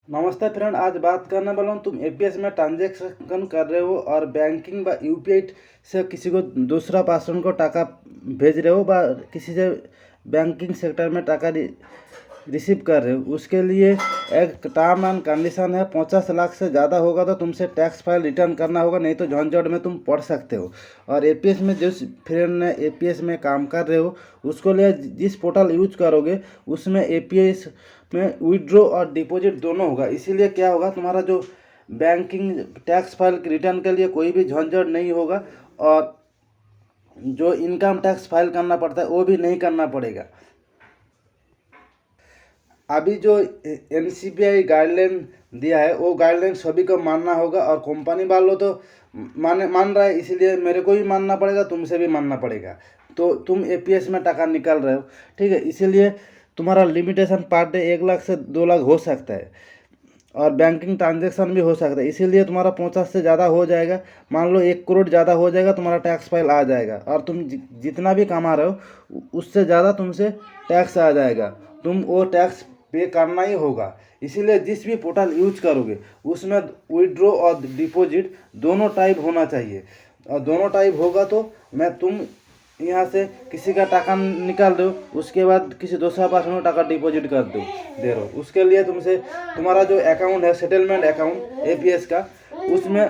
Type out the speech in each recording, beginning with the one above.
नमस्ते फ्रेंड, आज बात करने वाला हूँ। तुम एपीएस में ट्रांजेक्शन कर रहे हो और बैंकिंग व यूपीआई से किसी को दूसरा पर्सन को टाका भेज रहे हो व किसी से बैंकिंग सेक्टर में टाका रिसीव कर रहे हो, उसके लिए एक टर्म एंड कंडीशन है। 50 लाख से ज़्यादा होगा तो तुमसे टैक्स फाइल रिटर्न करना होगा, नहीं तो झंझट में तुम पड़ सकते हो। और एपीएस में जिस फ्रेंड ने एपीएस में काम कर रहे हो उसको लिए जिस पोर्टल यूज करोगे उसमें एपीएस में विड्रॉ और डिपॉजिट दोनों होगा। इसीलिए क्या होगा, तुम्हारा जो बैंकिंग टैक्स फाइल रिटर्न के लिए कोई भी झंझट नहीं होगा और जो इनकम टैक्स फाइल करना पड़ता है वो भी नहीं करना पड़ेगा। अभी जो एनसीबीआई गाइडलाइन दिया है वो गाइडलाइन सभी को मानना होगा और कंपनी वालों तो मान रहा है, इसीलिए मेरे को भी मानना पड़ेगा, तुमसे भी मानना पड़ेगा। तो तुम एपीएस में टाका निकाल रहे हो, ठीक है, इसीलिए तुम्हारा लिमिटेशन पर डे 1 लाख से 2 लाख हो सकता है और बैंकिंग ट्रांजेक्शन भी हो सकता है। इसीलिए तुम्हारा 50 से ज़्यादा हो जाएगा, मान लो 1 करोड़ ज़्यादा हो जाएगा, तुम्हारा टैक्स फाइल आ जाएगा और तुम जितना भी कमा रहे हो उससे ज़्यादा तुमसे टैक्स आ जाएगा। तुम वो टैक्स पे करना ही होगा। इसीलिए जिस भी पोर्टल यूज करोगे उसमें विड्रॉ और डिपॉजिट दोनों टाइप होना चाहिए और दोनों टाइप होगा तो तुम यहाँ से किसी का टाका निकाल दो, उसके बाद किसी दूसरा पर्सन को टाका डिपॉजिट कर दो दे रहे हो। उसके लिए तुमसे तुम्हारा जो अकाउंट है सेटलमेंट अकाउंट एपीएस का, उसमें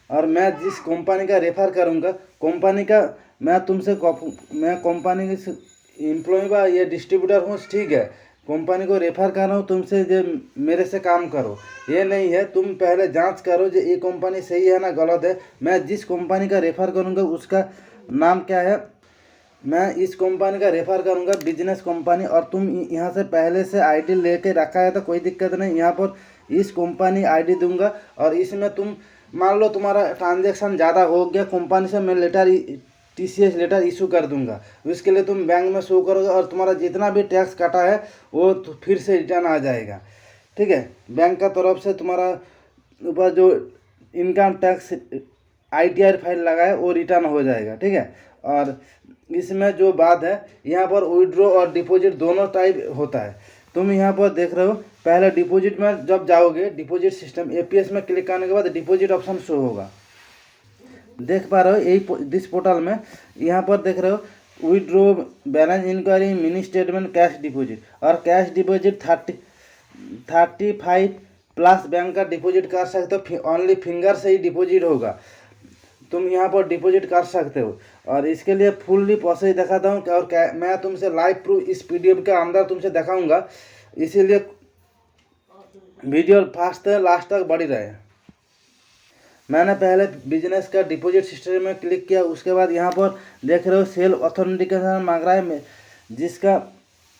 और मैं जिस कंपनी का रेफर करूँगा कंपनी का मैं कंपनी के एम्प्लॉय व ये डिस्ट्रीब्यूटर हूँ, ठीक है। कंपनी को रेफर कर रहा हूँ तुमसे, जो मेरे से काम करो, ये नहीं है। तुम पहले जांच करो जो ये कंपनी सही है ना गलत है। मैं जिस कंपनी का रेफर करूँगा उसका नाम क्या है, मैं इस कंपनी का रेफर करूँगा बिजनेस कंपनी, और तुम यहाँ से पहले से आईडी लेके रखा है तो कोई दिक्कत नहीं। यहाँ पर इस कंपनी आईडी दूंगा और इसमें तुम मान लो तुम्हारा ट्रांजेक्शन ज़्यादा हो गया कंपनी से, मैं टीसीएस लेटर इशू कर दूंगा। उसके लिए तुम बैंक में शो करोगे और तुम्हारा जितना भी टैक्स काटा है वो तो फिर से रिटर्न आ जाएगा, ठीक है। बैंक का तरफ से तुम्हारा ऊपर जो इनकम टैक्स आईटीआर फाइल लगा है वो रिटर्न हो जाएगा, ठीक है। और इसमें जो बात है, यहाँ पर विड्रॉ और डिपॉजिट दोनों टाइप होता है। तुम यहाँ पर देख रहे हो, पहले डिपॉजिट में जब जाओगे डिपॉजिट सिस्टम एपीएस में क्लिक करने के बाद डिपॉजिट ऑप्शन शो होगा, देख पा रहे हो यही दिस पोर्टल में। यहाँ पर देख रहे हो withdraw, balance inquiry, mini statement, cash deposit. और कैश डिपॉजिट 35 प्लस बैंक का डिपॉजिट कर सकते हो, ओनली फिंगर से ही डिपॉजिट होगा, तुम यहाँ पर डिपॉजिट कर सकते हो। और इसके लिए फुल्ली प्रोसेस दिखाता हूँ और मैं तुमसे लाइव प्रूफ इस पीडीएफ के अंदर तुमसे दिखाऊंगा, इसीलिए वीडियो फास्ट लास्ट तक बढ़ी रहे। मैंने पहले बिजनेस का डिपॉजिट सिस्टम में क्लिक किया, उसके बाद यहाँ पर देख रहे हो सेल्फ ऑथेंटिकेशन मांग रहा है, जिसका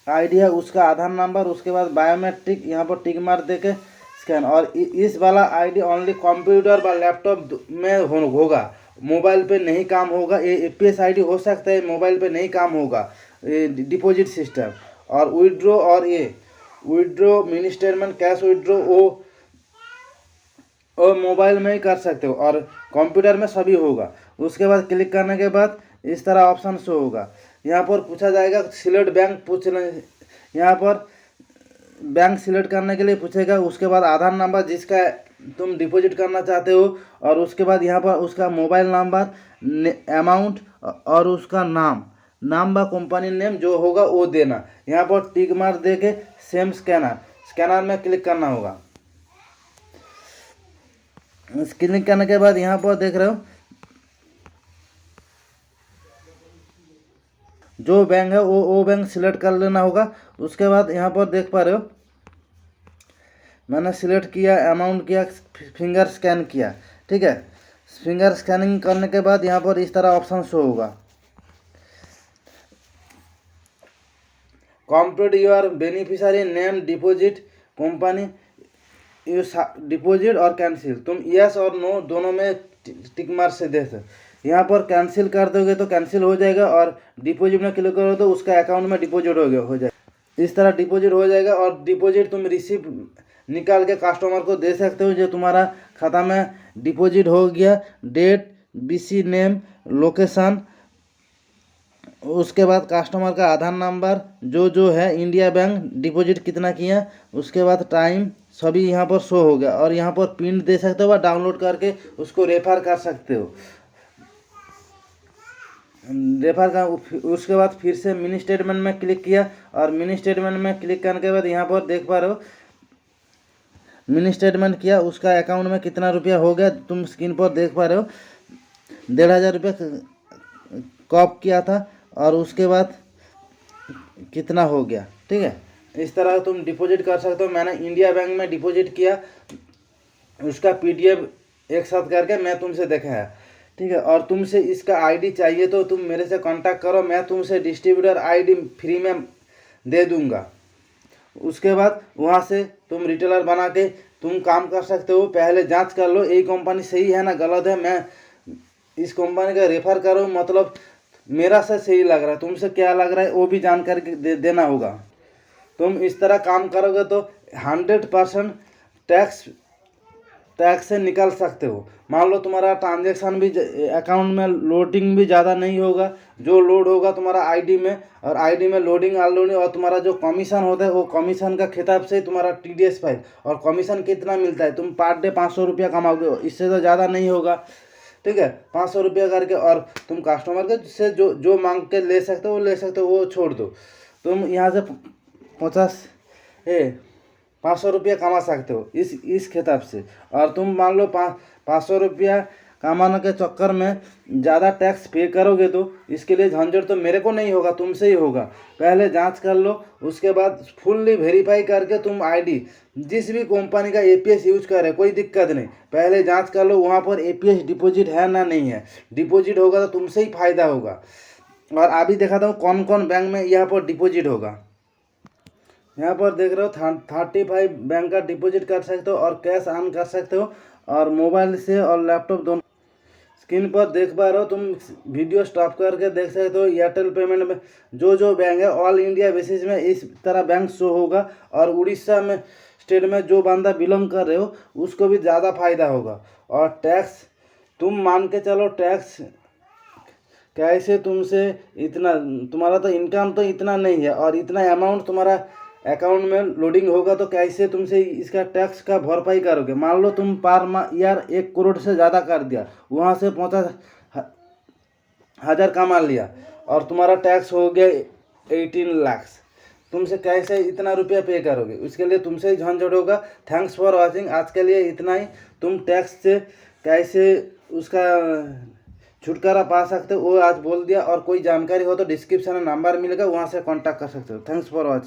आईडी है उसका आधार नंबर, उसके बाद बायोमेट्रिक यहाँ पर टिक मार दे के स्कैन। और इस वाला आईडी ओनली कंप्यूटर व लैपटॉप में होगा, मोबाइल पे नहीं काम होगा। ये एपीएस आईडी हो सकता है मोबाइल पे नहीं काम होगा डिपॉजिट सिस्टम। और विड्रॉ और ये withdraw mini statement cash withdraw वो मोबाइल में ही कर सकते हो और कंप्यूटर में सभी होगा। उसके बाद क्लिक करने के बाद इस तरह ऑप्शन शो होगा, यहाँ पर पूछा जाएगा सिलेक्ट बैंक, यहाँ पर बैंक सिलेक्ट करने के लिए पूछेगा। उसके बाद आधार नंबर जिसका तुम डिपॉजिट करना चाहते हो, और उसके बाद यहाँ पर उसका मोबाइल नंबर, अमाउंट और उसका नाम व कंपनी नेम जो होगा वो देना। यहाँ पर टिक मार दे के सेम स्कैनर में क्लिक करना होगा। क्लिक करने के बाद यहाँ पर देख रहे हो जो बैंक है वो बैंक सिलेक्ट कर लेना होगा। उसके बाद यहाँ पर देख पा रहे हो मैंने सिलेक्ट किया, अमाउंट किया, फिंगर स्कैन किया, ठीक है। फिंगर स्कैनिंग करने के बाद यहाँ पर इस तरह ऑप्शन शो होगा, complete your beneficiary name, deposit company, deposit और कैंसिल। तुम यस और नो दोनों में टिक मार से दे सकते। यहाँ पर कैंसिल कर दोगे तो कैंसिल हो जाएगा और डिपॉजिट में क्लिक करो तो उसका अकाउंट में डिपॉजिट हो जाएगा। इस तरह डिपॉजिट हो जाएगा और डिपॉजिट तुम रिसीव निकाल के कस्टमर को दे सकते हो जो तुम्हारा खाता में डिपॉजिट हो गया। डेट, बीसी नेम, लोकेशन उसके बाद कस्टमर का आधार नंबर जो है, इंडिया बैंक डिपॉजिट कितना किया, उसके बाद टाइम सभी यहाँ पर शो हो गया। और यहाँ पर पिन दे सकते हो, डाउनलोड करके उसको रेफर कर सकते हो। रेफर का उसके बाद फिर से मिनी स्टेटमेंट में क्लिक किया, और मिनी स्टेटमेंट में क्लिक करने के बाद यहाँ पर देख पा रहे हो मिनी स्टेटमेंट किया, उसका अकाउंट में कितना रुपया हो गया तुम स्क्रीन पर देख पा रहे हो। 1500 रुपये कॉप किया था, और उसके बाद कितना हो गया। ठीक है, इस तरह तुम डिपॉजिट कर सकते हो। मैंने इंडिया बैंक में डिपॉजिट किया, उसका PDF एक साथ करके मैं तुमसे दिखाया। ठीक है, और तुमसे इसका ID चाहिए तो तुम मेरे से कांटेक्ट करो, मैं तुमसे डिस्ट्रीब्यूटर ID फ्री में दे दूंगा। उसके बाद वहाँ से तुम रिटेलर बना के तुम काम कर सकते हो। पहले जांच कर लो यही कंपनी सही है ना गलत है। मैं इस कंपनी का रेफर करूँ, मतलब मेरा से सही लग रहा है, तुमसे क्या लग रहा है वो भी जानकारी देना होगा। तुम इस तरह काम करोगे तो 100% टैक्स से निकल सकते हो। मान लो तुम्हारा ट्रांजैक्शन भी अकाउंट में लोडिंग भी ज़्यादा नहीं होगा, जो लोड होगा तुम्हारा ID में, और ID में लोडिंग अनलोडिंग और तुम्हारा जो कमीशन होता है वो कमीशन का खिताब से तुम्हारा TDS फाइल। और कमीशन कितना मिलता है, तुम पर डे 500 रुपया कमाओगे, इससे तो ज़्यादा नहीं होगा। ठीक है, 500 रुपया करके, और तुम कस्टमर के से जो मांग के ले सकते हो वो ले सकते हो, वो छोड़ दो। तुम यहाँ से 500 रुपया कमा सकते हो इस खिताब से। और तुम मान लो 500 रुपया कमाने के चक्कर में ज़्यादा टैक्स पे करोगे तो इसके लिए झंझट तो मेरे को नहीं होगा, तुमसे ही होगा। पहले जांच कर लो, उसके बाद फुल्ली वेरीफाई करके तुम ID जिस भी कंपनी का APS यूज करे कोई दिक्कत नहीं, पहले जांच कर लो वहाँ पर APS डिपॉजिट है ना नहीं है। डिपॉजिट होगा तो तुमसे ही फायदा होगा। और अभी दिखाता हूँ कौन कौन बैंक में यहाँ पर डिपॉजिट होगा। यहाँ पर देख रहे हो 35 बैंक का डिपॉजिट कर सकते हो, और कैश ऑन कर सकते हो, और मोबाइल से और लैपटॉप दोनों। स्क्रीन पर देख पा रहे हो, तुम वीडियो स्टॉप करके देख सकते हो। एयरटेल पेमेंट में जो बैंक है ऑल इंडिया बेसिस में इस तरह बैंक शो होगा। और उड़ीसा में स्टेट में जो बंदा बिलोंग कर रहे हो उसको भी ज़्यादा फायदा होगा। और टैक्स तुम मान के चलो, टैक्स कैसे तुमसे इतना, तुम्हारा तो इनकम तो इतना नहीं है, और इतना अमाउंट तुम्हारा अकाउंट में लोडिंग होगा तो कैसे तुमसे इसका टैक्स का भरपाई करोगे। मान लो तुम पर ईयर 1 करोड़ से ज़्यादा कर दिया, वहाँ से 50,000 कमा लिया, और तुम्हारा टैक्स हो गया 18 लाख। तुमसे कैसे इतना रुपया पे करोगे, उसके लिए तुमसे ही झंझट होगा। थैंक्स फॉर वॉचिंग, आज के लिए इतना ही। तुम टैक्स से कैसे उसका छुटकारा पा सकते हो वो आज बोल दिया। और कोई जानकारी हो तो डिस्क्रिप्शन में नंबर मिलेगा, वहाँ से कांटेक्ट कर सकते हो। Thanks for watching.